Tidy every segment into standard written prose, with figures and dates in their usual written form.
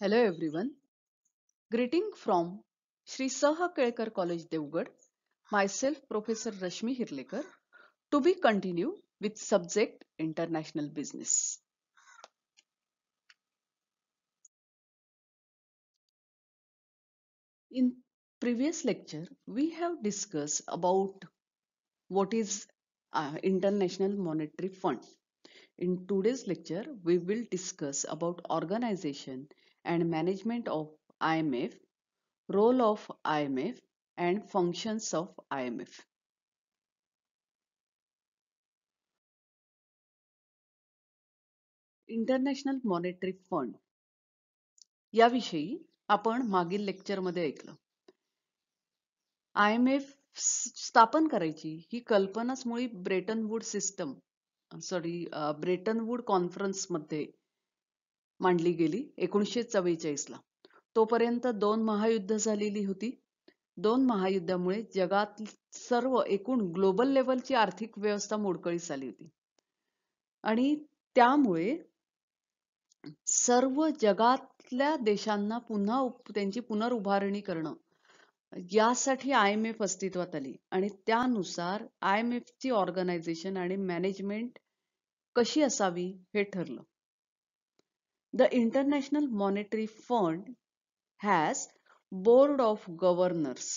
Hello everyone. Greeting from Sri Saha Kelkar College Devgad. Myself Professor Rashmi Hirlekar. To be continue with subject international business. In previous lecture we have discussed about what is International Monetary Fund. In today's lecture we will discuss about organization and management of IMF, role of IMF and functions of IMF. International monetary fund याविषयी आपण मागील लेक्चरमध्ये ऐकलं. IMF स्थापन करायची ही कल्पनाच मुळी Bretton Wood system Bretton Wood conference मध्ये मांडली गेली 1944 ला. तोपर्यंत 2 महायुद्ध झालेली होती. 2 महायुद्धामुळे जगात सर्व एकूण ग्लोबल लेवलची आर्थिक व्यवस्था मोडकळीस आली होती आणि त्यामुळे सर्व जगातल्या देशांना पुन्हा त्यांची पुनर्उभारणी करणं यासाठी IMF अस्तित्वात आली आणि त्यानुसार IMF ची ऑर्गनायझेशन आणि मॅनेजमेंट कशी असावी हे ठरलं. The international monetary fund has board of governor's.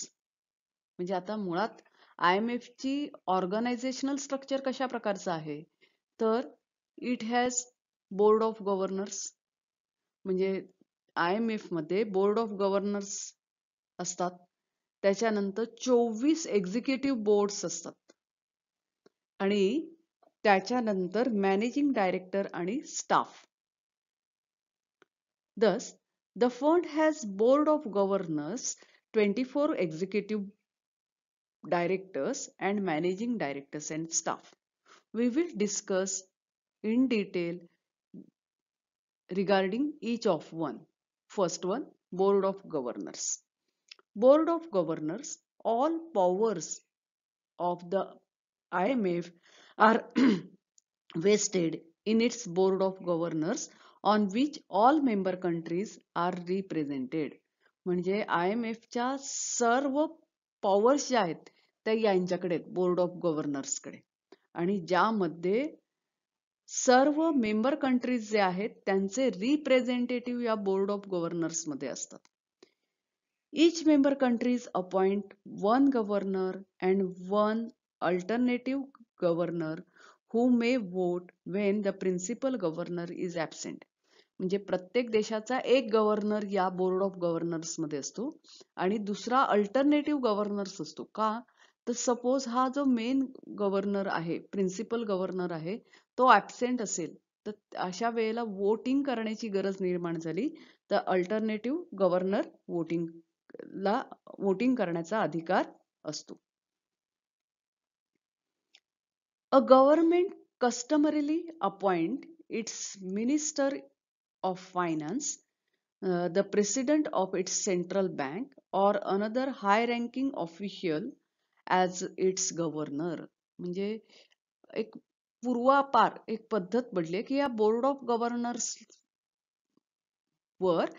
म्हणजे आता मुळात IMF ची ऑर्गनायझेशनल स्ट्रक्चर कशा प्रकारचं आहे तर it has board of governor's. म्हणजे IMF मध्ये बोर्ड ऑफ गव्हर्नर्स असतात. त्याच्यानंतर 24 एक्झिक्युटिव्ह बोर्ड्स असतात आणि त्याच्यानंतर मॅनेजिंग डायरेक्टर आणि staff. Thus, the fund has board of governors, 24 executive directors and managing directors and staff. We will discuss in detail regarding each of one. First one, board of governors. Board of governors, all powers of the IMF are vested in its board of governors on which all member countries are represented. म्हणजे IMF च्या सर्व powers ज्या आहेत त्या यांच्याकडे board of governor's कडे आणि ज्यामध्ये सर्व मेंबर कंट्रीज जे आहेत त्यांचे रिप्रेझेंटेटिव्ह या बोर्ड ऑफ गव्हर्नर्स मध्ये असतात. Each member countries appoint one governor and one alternative governor who may vote when the principal governor is absent. म्हणजे प्रत्येक देशाचा एक गव्हर्नर या बोर्ड ऑफ गव्हर्नर्स मध्ये असतो आणि दुसरा अल्टरनेटिव्ह गव्हर्नर्स असतो. का तर सपोज हा जो मेन गव्हर्नर आहे, प्रिन्सिपल गव्हर्नर आहे, तो ऍबसेंट असेल तर अशा वेळेला वोटिंग करण्याची गरज निर्माण झाली तर अल्टरनेटिव्ह गव्हर्नर वोटिंग करण्याचा अधिकार असतो. A government customarily appoint its minister of finance, the president of its central bank or another high ranking official as its governor. म्हणजे एक पूर्वापार एक पद्धत पडली की या बोर्ड ऑफ गव्हर्नर्स वर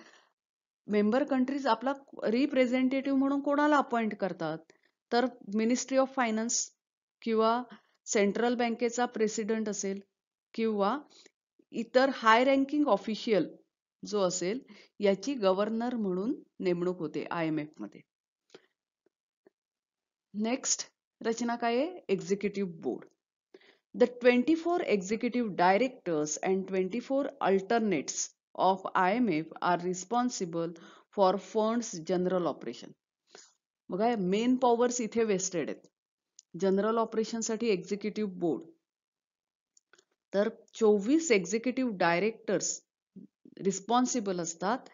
मेंबर कंट्रीज आपला रिप्रेझेंटेटिव्ह म्हणून कोणाला अपॉइंट करतात तर मिनिस्ट्री ऑफ फायनान्स किंवा सेंट्रल बँकेचा प्रेसिडेंट असेल किंवा इतर हाय रँकिंग ऑफिशियल जो असेल याची गव्हर्नर म्हणून नेमणूक होते IMF मध्ये. नेक्स्ट रचना काय आहे? Executive board. The 24 executive directors and 24 alternates of IMF are responsible for funds general operation. बघा मेन पॉवर्स इथे वेस्टेड आहेत. जनरल ऑपरेशन साठी एक्झिक्युटिव्ह बोर्ड तर 24 एक्झिक्युटिव्ह डायरेक्टर्स रिस्पॉन्सिबल असतात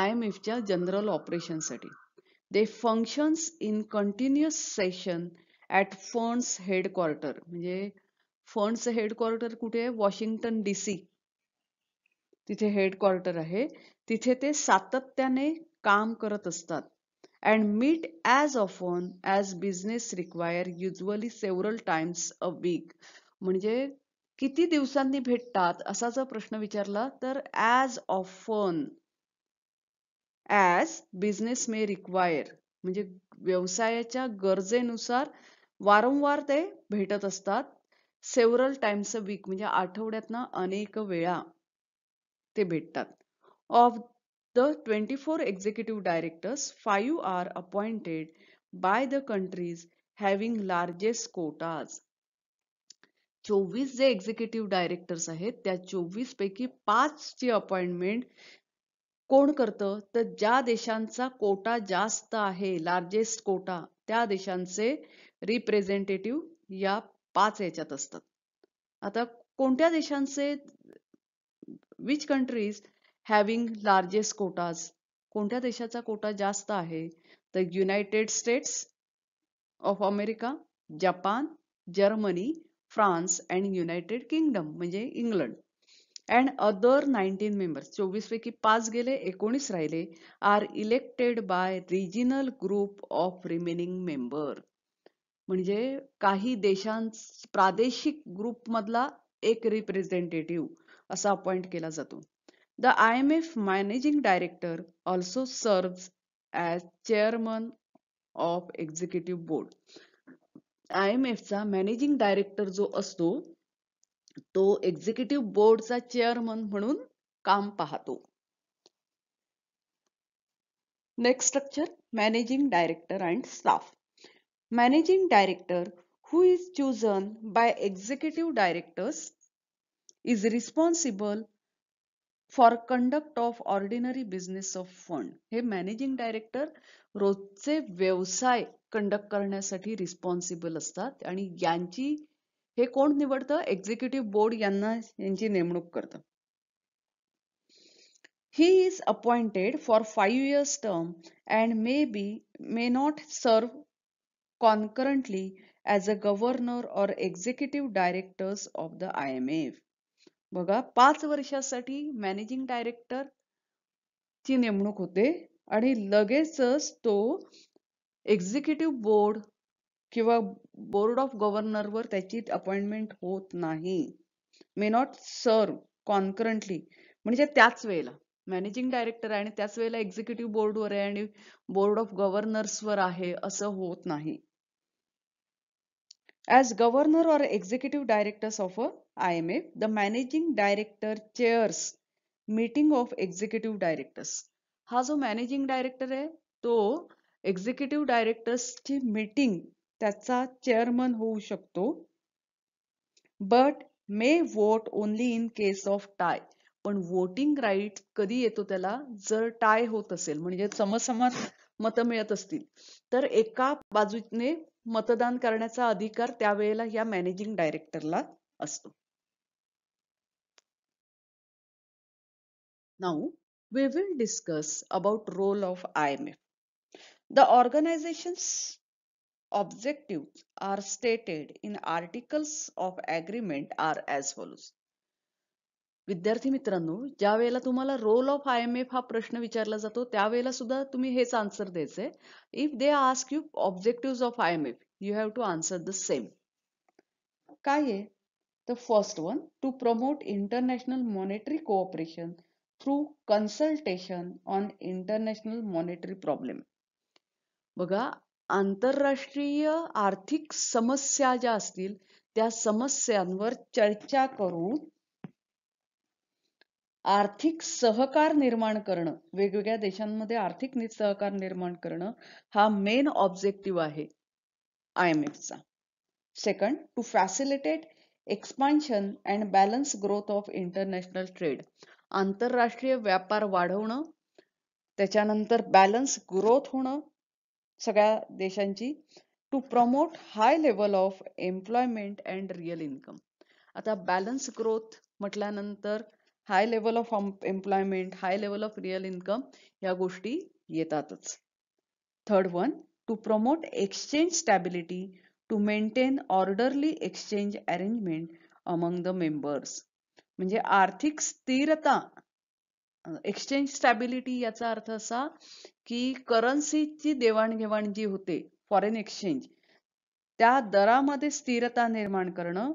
IMF च्या जनरल ऑपरेशन साठी. They functions in continuous session at funds headquarter. म्हणजे funds headquarter कुठे आहे? Washington DC. तिथे हेडक्वार्टर आहे. तिथे ते सातत्याने काम करत असतात. And meet as often as business require, usually several times a week. म्हणजे किती दिवसांनी भेटतात असा जर प्रश्न विचारला तर as often as business may require, म्हणजे व्यवसायाच्या गरजेनुसार वारंवार ते भेटत असतात. सेव्हरल टाइम्स अ वीक, म्हणजे आठवड्यातनं अनेक वेळा ते भेटतात. Of the 24 executive directors, 5 are appointed by the countries having largest quotas. 24 जे एक्झिक्युटिव्ह डायरेक्टर्स आहेत त्या 24 पैकी 5 ची अपॉइंटमेंट कोण करतं, तर ज्या देशांचा कोटा जास्त आहे, लार्जेस्ट कोटा, त्या देशांचे रिप्रेझेंटेटिव्ह या 5 याच्यात असतात. आता कोणत्या देशांचे, which countries having largest quotas, कोणत्या देशाचा कोटा जास्त आहे, तर United States of America, Japan, Germany, France and United Kingdom म्हणजे इंग्लंड. अँड अदर 19 मेंबर्स, 24 पैकी 5 गेले, 19 राहिले, are elected by regional group of remaining member. म्हणजे काही प्रादेशिक ग्रुप मधला एक रिप्रेझेंटेटिव्ह असा अपॉइंट केला जातो. The IMF managing director also serves as chairman of executive board. IMF चा मॅनेजिंग डायरेक्टर जो असतो तो एक्झिक्युटिव्ह बोर्डचा चेअरमन म्हणून काम पाहतो. Next structure, managing director and staff. Managing director, who is chosen by executive directors, is responsible for conduct of ordinary business of fund. हे managing director रोजचे व्यवसाय कंडक्ट करण्यासाठी रिस्पॉन्सिबल असतात आणि यांची हे कोण निवडतं, एक्झिक्युटिव्ह बोर्ड यांची नेमणूक करतं. He is appointed for 5 years term and may not serve concurrently as a governor or executive directors of the IMF. बघा, 5 वर्षासाठी मॅनेजिंग डायरेक्टर ची नेमणूक होते आणि लगेचच तो एक्झिक्युटिव्ह बोर्ड किंवा बोर्ड ऑफ गव्हर्नर वर त्याची अपॉइंटमेंट होत नाही. मे नॉट सर्व कॉन्करंटली, म्हणजे त्याच वेळेला मॅनेजिंग डायरेक्टर आहे आणि त्याच वेळेला एक्झिक्युटिव्ह बोर्डवर आहे आणि बोर्ड ऑफ गव्हर्नर्सवर आहे असं होत नाही. As governor or executive directors of a IMF, the managing director chairs meeting of executive directors. हा जो मॅनेजिंग डायरेक्टर आहे तो एक्झिक्युटिव्ह डायरेक्टर्सची मीटिंग त्याचा चेअरमन होऊ शकतो. But may vote only in case of tie. पण वोटिंग राईट कधी येतो त्याला, जर टाय होत असेल, म्हणजे समसमान मतं मिळत असतील तर एका बाजूने मतदान करण्याचा अधिकार त्यावेळेला या मॅनेजिंग डायरेक्टरला असतो. Now we will discuss about role of IMF. The organization's objectives are stated in articles of agreement are as follows. विद्यार्थी मित्रांनो, ज्या वेळेला तुम्हाला रोल ऑफ IMF हा प्रश्न विचारला जातो त्यावेळेला सुद्धा तुम्ही हेच आन्सर द्यायचंय. If they ask you objective of IMF, you have to answer the same. काय आहे? The first one, to promote international monetary cooperation through consultation on international monetary problem. बघा, आंतरराष्ट्रीय आर्थिक समस्या ज्या असतील त्या समस्यांवर चर्चा करून आर्थिक सहकार निर्माण करणं, वेगवेगळ्या देशांमध्ये आर्थिक सहकार निर्माण करणं हा मेन ऑब्जेक्टिव्ह आहे IMFचा. Second, to facilitate expansion and balance growth of international trade. आंतरराष्ट्रीय व्यापार वाढवणं, त्याच्यानंतर बॅलन्स ग्रोथ होणं सगळ्या देशांची. To promote high level of employment and real income. आता बॅलन्स ग्रोथ म्हटल्यानंतर high level of employment, high level of real income या गोष्टी येतातच. Third one, to promote exchange stability to maintain orderly exchange arrangement among the members. म्हणजे आर्थिक स्थिरता, exchange stability याचा अर्थ असा की करन्सीची देवाणघेवाण जी होते, फॉरेन एक्सचेंज, त्या दरामध्ये स्थिरता निर्माण करणं.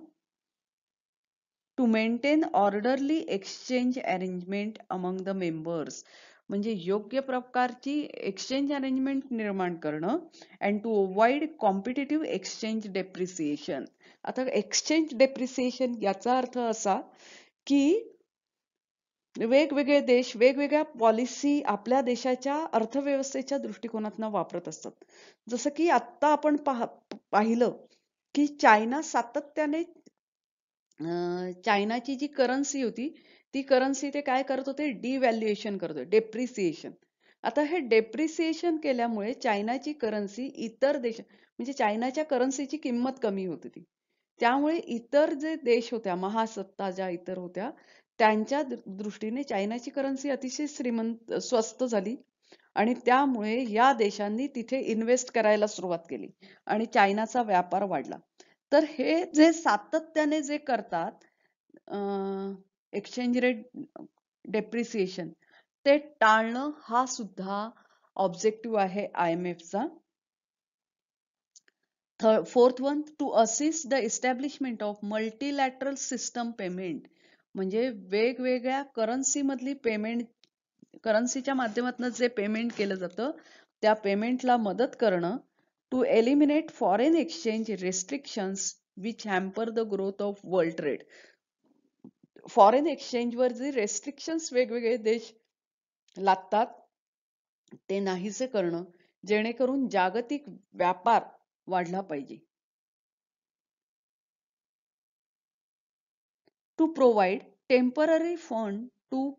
To maintain orderly exchange arrangement among the members, म्हणजे योग्य प्रकारची एक्सचेंज अरेंजमेंट निर्माण करणं and to avoid competitive exchange depreciation. आता एक्सचेंज डेप्रिसिएशन याचा अर्थ असा की वेगवेगळे देश वेगवेगळ्या पॉलिसी आपल्या देशाच्या अर्थव्यवस्थेच्या दृष्टिकोनातून वापरत असतात. जसं की आत्ता आपण पाहिलं की चायना सातत्याने चायनाची जी करन्सी होती ती करन्सी ते काय करत होते, डिव्हॅल्युएशन करत होते, डेप्रिसिएशन. आता हे डेप्रिसिएशन केल्यामुळे चायनाची करन्सी इतर देश म्हणजे चायनाच्या करन्सीची किंमत कमी होत होती. त्यामुळे इतर जे देश होत्या महासत्ता ज्या इतर होत्या त्यांच्या दृष्टीने चायनाची करन्सी अतिशय स्वस्त झाली आणि त्यामुळे या देशांनी तिथे इन्व्हेस्ट करायला सुरुवात केली आणि चायनाचा व्यापार वाढला. तर हे जे सातत्याने जे करतात एक्सचेंज रेट डेप्रिसिएशन ते टाळणं हा सुद्धा ऑब्जेक्टिव्ह आहे IMFचा. Fourth one, to assist the establishment of multilateral system payment, म्हणजे वेगवेगळ्या करन्सी मधली पेमेंट, करन्सीच्या माध्यमातून जे पेमेंट केलं जातं त्या पेमेंटला मदत करणं. To eliminate foreign exchange restrictions which hamper the growth of world trade. Foreign एक्सचेंजवर जे रेस्ट्रिक्शन्स वेगवेगळे देश लागतात ते नाहीसे करणं जेणेकरून जागतिक व्यापार वाढला पाहिजे. To provide temporary fund to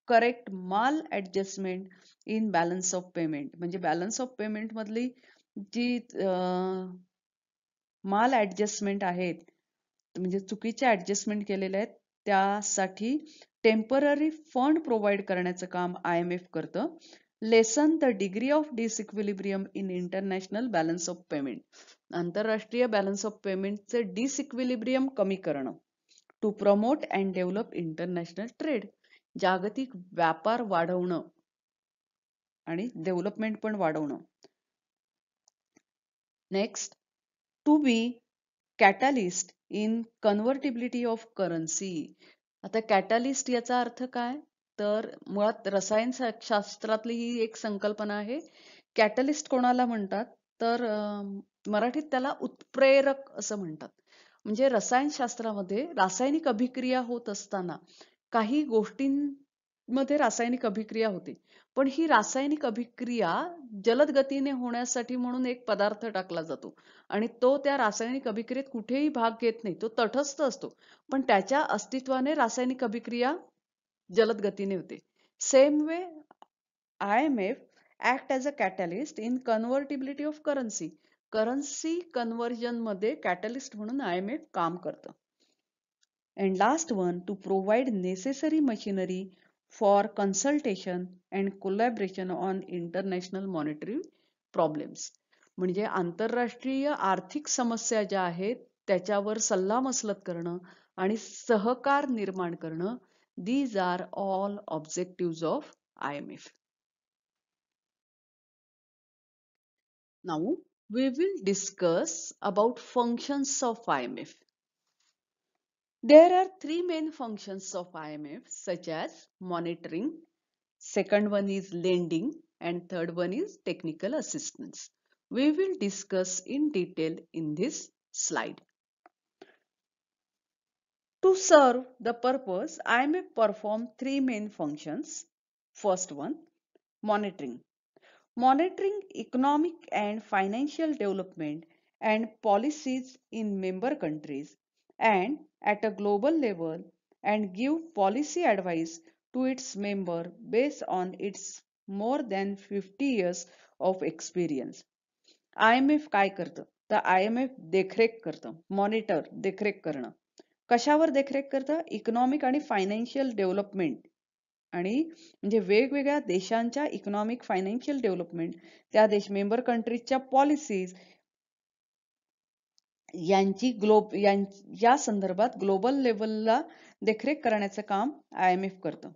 correct maladjustment in balance of payment, म्हणजे बॅलन्स ऑफ पेमेंट मधली जी माल ऍडजस्टमेंट आहेत म्हणजे चुकीचे ऍडजस्टमेंट केलेले आहेत त्यासाठी टेम्पररी फंड प्रोव्हाइड करण्याचं काम IMF करतं. Lessen the degree of disequilibrium in international balance of payment, आंतरराष्ट्रीय बॅलन्स ऑफ पेमेंटचे डिसइक्विलिब्रियम कमी करणं. To promote and develop international trade, जागतिक व्यापार वाढवणं आणि डेव्हलपमेंट पण वाढवणं. Next, to be catalyst in convertibility of currency. आता कॅटलिस्ट याचा अर्थ काय, तर मुळात रसायनशास्त्रातली ही एक संकल्पना आहे. कॅटलिस्ट कोणाला म्हणतात तर मराठीत त्याला उत्प्रेरक असं म्हणतात. म्हणजे रसायनशास्त्रामध्ये रासायनिक अभिक्रिया होत असताना काही गोष्टींमध्ये रासायनिक अभिक्रिया होते, पण ही रासायनिक अभिक्रिया जलद गतीने होण्यासाठी म्हणून एक पदार्थ टाकला जातो आणि तो त्या रासायनिक अभिक्रियेत कुठेही भाग घेत नाही, तो तटस्थ असतो, पण त्याच्या अस्तित्वाने रासायनिक अभिक्रिया जलद गतीने होते. Same way IMF act as a catalyst in convertibility of currency, currency conversion मध्ये कॅटलिस्ट म्हणून IMF काम करतं. And last one, to provide necessary machinery for consultation and collaboration on international monetary problems, म्हणजे आंतरराष्ट्रीय आर्थिक समस्या ज्या आहेत त्याच्यावर सल्लामसलत करणं आणि सहकार निर्माण करणं. These are all objectives of IMF. Now we will discuss about functions of IMF. There are three main functions of IMF such as monitoring, second one is lending, and third one is technical assistance. We will discuss in detail in this slide. To serve the purpose, IMF perform three main functions. First one, monitoring. Monitoring economic and financial development and policies in member countries and at a global level, and give policy advice to its member based on its more than 50 years of experience. IMF काय करतं तर IMF देखरेख करतं, monitor देखरेख करणं. कशावर देखरेख करतं, इकॉनॉमिक आणि फायनान्शियल डेव्हलपमेंट आणि म्हणजे वेगवेगळ्या देशांच्या इकॉनॉमिक फायनान्शियल डेव्हलपमेंट, त्या देश मेंबर कंट्रीजच्या पॉलिसीज यांची या संदर्भात ग्लोबल लेवलला देखरेख करण्याचं काम IMF करतं.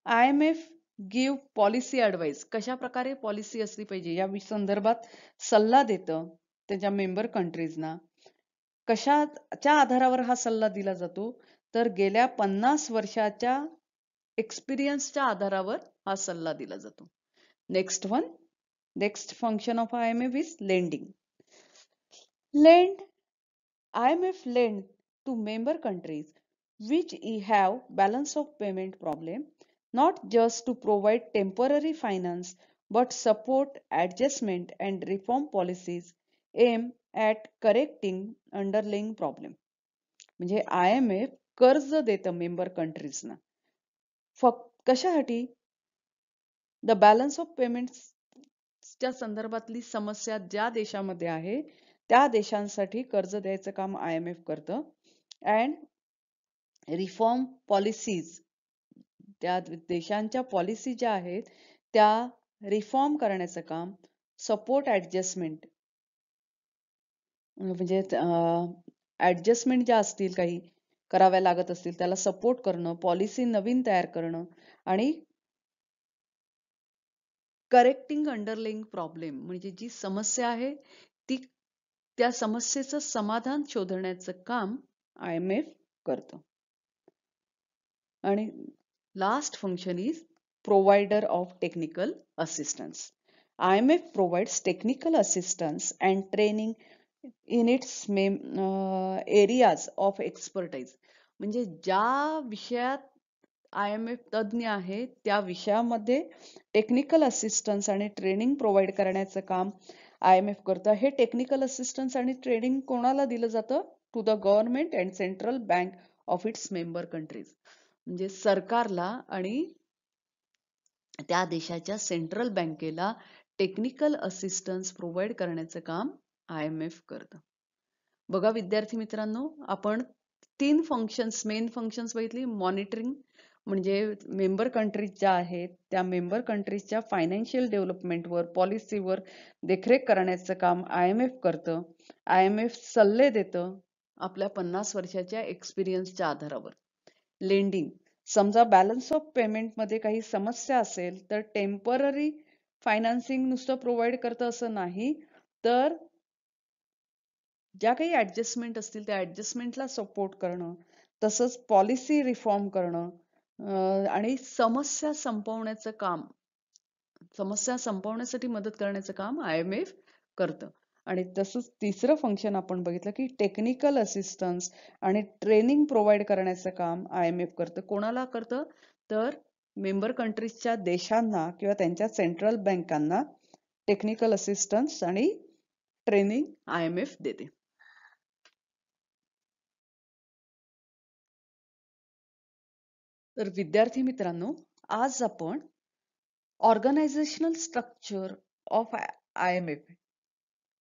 IMF गिव्ह पॉलिसी ऍडवाइस, कशा प्रकारे पॉलिसी असली पाहिजे या संदर्भात सल्ला देतं त्याच्या मेंबर कंट्रीजना. कशाच्या आधारावर हा सल्ला दिला जातो तर गेल्या 50 वर्षाच्या एक्सपिरियन्सच्या आधारावर हा सल्ला दिला जातो. Next function of IMF is lending. IMF lend to member countries which have balance of payment problem, not just to provide temporary finance but support adjustment and reform policies aim at correcting underlying problem. म्हणजे IMF कर्ज देतं member कंट्रीजना. कशासाठी? The balance of पेमेंट्सच्या संदर्भातली समस्या ज्या देशामध्ये आहे त्या देशांसाठी कर्ज द्यायचं काम IMF करतं. अँड रिफॉर्म पॉलिसीज, त्या देशांच्या पॉलिसी ज्या आहेत त्या रिफॉर्म करण्याचं काम, सपोर्ट ऍडजस्टमेंट म्हणजे ऍडजस्टमेंट ज्या असतील काही कराव्या लागत असतील त्याला सपोर्ट करणं, पॉलिसी नवीन तयार करणं आणि करेक्टिंग अंडरलाईंग प्रॉब्लेम म्हणजे जी समस्या आहे ती त्या समस्येचं समाधान शोधण्याचं काम IMF करतं. आणि last function is provider of technical assistance. IMF provides technical assistance and training in its areas of expertise. म्हणजे ज्या विषयात IMF तज्ञ आहे त्या विषयामध्ये टेक्निकल असिस्टन्स आणि ट्रेनिंग प्रोव्हाइड करण्याचं काम IMF करतं. हे टेक्निकल असिस्टन्स आणि ट्रेनिंग कोणाला दिलं जातं? To the government and central bank of its member countries. म्हणजे सरकारला आणि त्या देशाच्या सेंट्रल बँकेला टेक्निकल असिस्टन्स प्रोव्हाइड करण्याचं काम IMF करतं. बघा विद्यार्थी मित्रांनो, आपण 3 फंक्शन्स, मेन फंक्शन्स बघितली. मॉनिटरिंग म्हणजे मेंबर कंट्रीज ज्या आहेत त्या मेंबर कंट्रीजच्या फायनान्शियल डेव्हलपमेंटवर, पॉलिसीवर देखरेख करण्याचं काम IMF करतं. IMF सल्ले देतं आपल्या 50 वर्षाच्या एक्सपिरियन्सच्या आधारावर. लेंडिंग, समजा बॅलन्स ऑफ पेमेंट मध्ये काही समस्या असेल तर टेम्पररी फायनान्सिंग नुसतं प्रोव्हाइड करतं असं नाही, तर ज्या काही ऍडजस्टमेंट असतील त्या ऍडजस्टमेंटला सपोर्ट करणं, तसंच पॉलिसी रिफॉर्म करणं आणि समस्या संपवण्यासाठी मदत करण्याचं काम IMF करतं. आणि तसंच तिसरं फंक्शन आपण बघितलं की टेक्निकल असिस्टन्स आणि ट्रेनिंग प्रोव्हाइड करण्याचं काम IMF करतं. कोणाला करतं? तर मेंबर कंट्रीजच्या देशांना किंवा त्यांच्या सेंट्रल बँकांना टेक्निकल असिस्टन्स आणि ट्रेनिंग IMF देते. तर विद्यार्थी मित्रांनो, आज आपण organisational structure of IMF,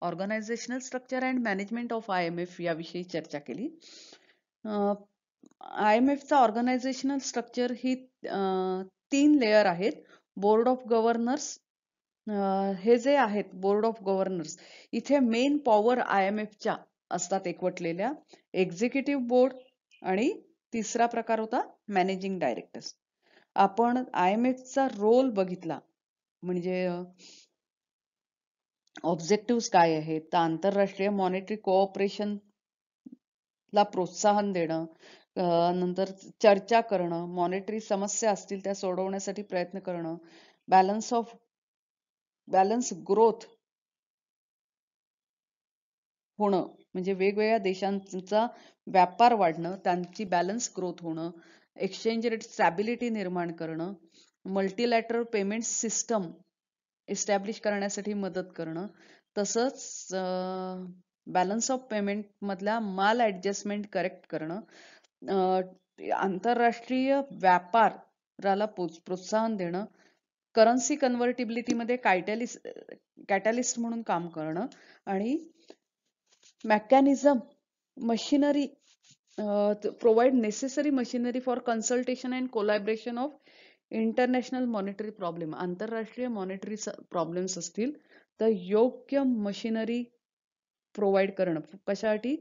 organisational structure and management of IMF याविषयी चर्चा केली. IMFचा ऑर्गनायझेशनल स्ट्रक्चर ही 3 लेयर आहेत. बोर्ड ऑफ गव्हर्नर्स, हे जे आहेत बोर्ड ऑफ गव्हर्नर्स, इथे मेन पॉवर IMFच्या असतात एकवटलेल्या. एक्झिक्युटिव्ह बोर्ड आणि तिसरा प्रकार होता मॅनेजिंग डायरेक्टर्स. आपण IMFचा रोल बघितला, म्हणजे ऑब्जेक्टिव्ह काय आहेत, तर आंतरराष्ट्रीय मॉनिटरी कोऑपरेशन ला प्रोत्साहन देणं, नंतर चर्चा करणं, मॉनिटरी समस्या असतील त्या सोडवण्यासाठी प्रयत्न करणं, बॅलन्स ग्रोथ होणं म्हणजे वेगवेगळ्या देशांचा व्यापार वाढणं, त्यांची बॅलन्स ग्रोथ होणं, एक्सचेंज रेट स्टॅबिलिटी निर्माण करणं, मल्टीलॅटरल पेमेंट सिस्टम इस्टॅब्लिश करण्यासाठी मदत करणं, तसंच बॅलन्स ऑफ पेमेंट मधल्या माल ऍडजस्टमेंट करेक्ट करणं, आंतरराष्ट्रीय व्यापाराला प्रोत्साहन देणं, करन्सी कन्व्हर्टिबिलिटी मध्ये कॅटॅलिस्ट म्हणून काम करणं आणि mechanism machinery provide necessary machinery for consultation and collaboration of international monetary problem. आंतरराष्ट्रीय मॉनिटरी प्रॉब्लेम्स असतील तर योग्य मशिनरी प्रोव्हाइड करणं कशासाठी?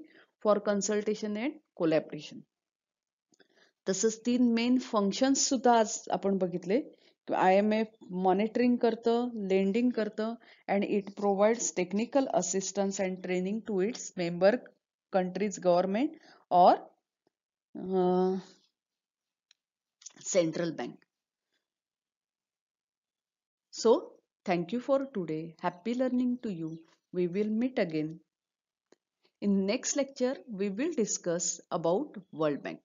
For consultation and collaboration. तसंच 3 मेन फंक्शन्स सुद्धा आज आपण बघितले. IMF मॉनिटरिंग करतं, लेंडिंग करतं and it provides technical assistance and training to its member countries government और central bank. So thank you for today. Happy learning to you. We will meet again. In next lecture we will discuss about World Bank.